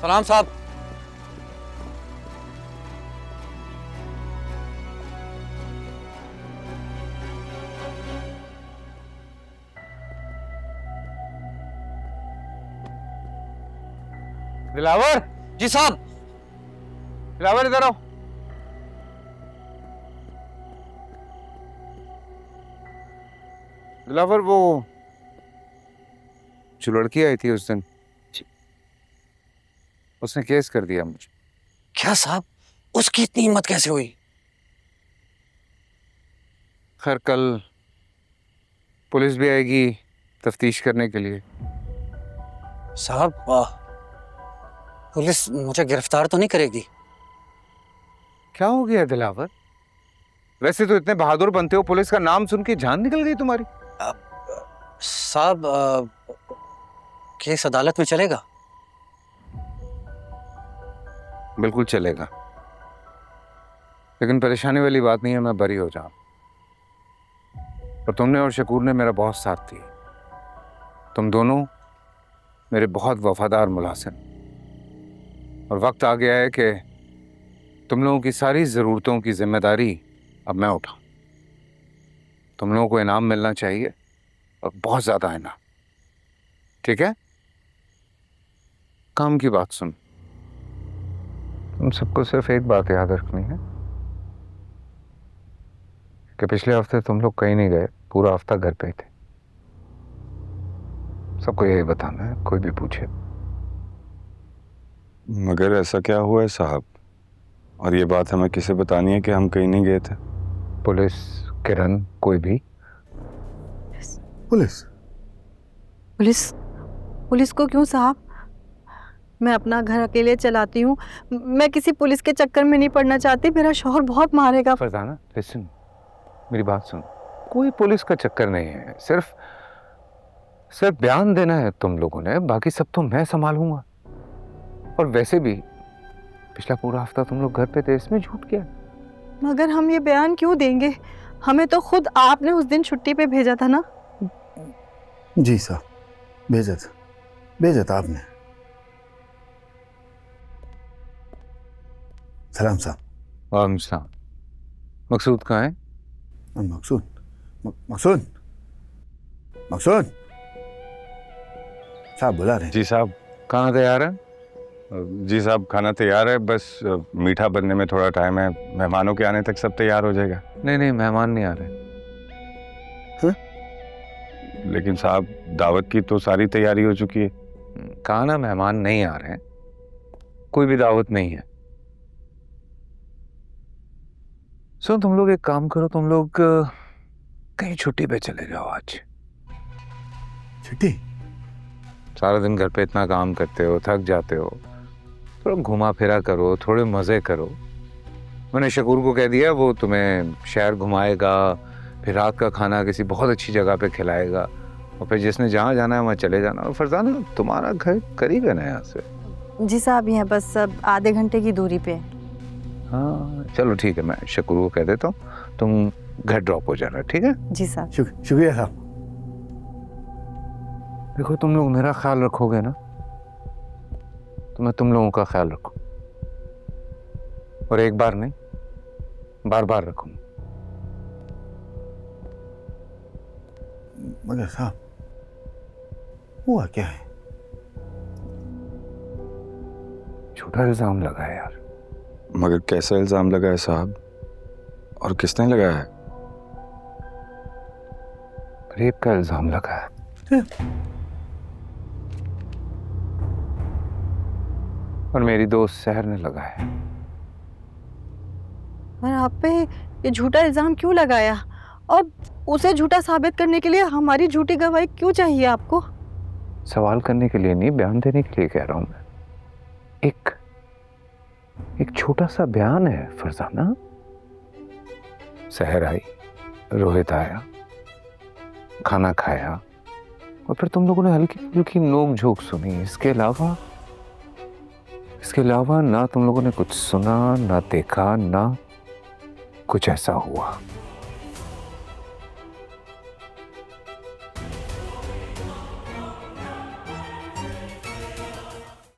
सलाम साहब। दिलावर, जी साहब। दिलावर इधर आओ। दिलावर, वो जो लड़की आई थी उस दिन, उसने केस कर दिया मुझे। क्या साहब, उसकी इतनी हिम्मत कैसे हुई? खैर, कल पुलिस भी आएगी तफ्तीश करने के लिए। साहब, पुलिस मुझे गिरफ्तार तो नहीं करेगी? क्या हो गया दिलावर? वैसे तो इतने बहादुर बनते हो, पुलिस का नाम सुन के जान निकल गई तुम्हारी। साहब, केस अदालत में चलेगा? बिल्कुल चलेगा, लेकिन परेशानी वाली बात नहीं है, मैं बरी हो जाऊं। और तुमने और शकूर ने मेरा बहुत साथ दिया। तुम दोनों मेरे बहुत वफादार मुलाजिम, और वक्त आ गया है कि तुम लोगों की सारी ज़रूरतों की जिम्मेदारी अब मैं उठाऊं। तुम लोगों को इनाम मिलना चाहिए, और बहुत ज़्यादा इनाम। ठीक है? काम की बात सुन, तुम सबको सिर्फ एक बात याद रखनी है कि पिछले हफ्ते तुम लोग कहीं नहीं गए, पूरा हफ्ता घर पे ही थे। सबको यही बताना है, कोई भी पूछे। मगर ऐसा क्या हुआ है साहब? और ये बात हमें किसे बतानी है कि हम कहीं नहीं गए थे? पुलिस, किरण, कोई भी। पुलिस? पुलिस? पुलिस को क्यों साहब? मैं अपना घर अकेले चलाती हूँ, मैं किसी पुलिस के चक्कर में नहीं पड़ना चाहती। मेरा शौहर बहुत मारेगा। फरजाना, लिसन, मेरी बात सुन। कोई पुलिस का चक्कर नहीं है, सिर्फ बयान देना है तुम लोगों ने, बाकी सब तो मैं संभालूंगा। और वैसे भी पिछला पूरा हफ्ता तुम लोग घर पे थे, इसमें झूठ क्या? मगर हम ये बयान क्यों देंगे? हमें तो खुद आपने उस दिन छुट्टी पे भेजा था ना। जी साहब, भेजा था आपने। सलाम साहब। वालेकुम सलाम। मकसूद कहाँ है? मकसूद? मकसूद? मकसूद साहब बुला रहे हैं। जी साहब। खाना तैयार है? जी साहब, खाना तैयार है, बस मीठा बनने में थोड़ा टाइम है। मेहमानों के आने तक सब तैयार हो जाएगा। नहीं, मेहमान नहीं आ रहे। लेकिन साहब, दावत की तो सारी तैयारी हो चुकी है। कहा ना, मेहमान नहीं आ रहे हैं, कोई भी दावत नहीं है। सुन, तुम लोग एक काम करो, तुम लोग कहीं छुट्टी पे चले जाओ आज। छुट्टी? सारा दिन घर पे इतना काम करते हो, थक जाते हो, थोड़ा घुमा फिरा करो, थोड़े मजे करो। मैंने शकूर को कह दिया, वो तुम्हें शहर घुमाएगा, फिर रात का खाना किसी बहुत अच्छी जगह पे खिलाएगा, और फिर जिसने जहाँ जाना है वहाँ चले जाना। और फरजाना, तुम्हारा घर करीब है ना यहाँ से? जी साहब, यहाँ बस सब आधे घंटे की दूरी पे। हाँ चलो ठीक है, मैं शकूर को कह देता हूँ, तुम घर ड्रॉप हो जाना। ठीक है? जी साहब। शुक्रिया साहब। देखो, तुम लोग मेरा ख्याल रखोगे ना, तो मैं तुम लोगों का ख्याल रखूँ, और एक बार नहीं, बार बार रखूँ। मगर साहब, हुआ क्या है? झूठा इल्जाम लगा है यार। मगर कैसा इल्जाम लगा है साहब, और किसने लगाया है? रेप का इल्जाम लगा है। और मेरी दोस्त सहर ने लगाया। और आप पे ये झूठा इल्जाम क्यों लगाया? और उसे झूठा साबित करने के लिए हमारी झूठी गवाही क्यों चाहिए आपको? सवाल करने के लिए नहीं, बयान देने के लिए कह रहा हूं मैं। एक छोटा सा बयान है फरजाना। सहर आई, रोहित आया, खाना खाया, और फिर तुम लोगों ने हल्की फुल्की नोक झोंक सुनी। इसके अलावा ना तुम लोगों ने कुछ सुना, ना देखा, ना कुछ ऐसा हुआ।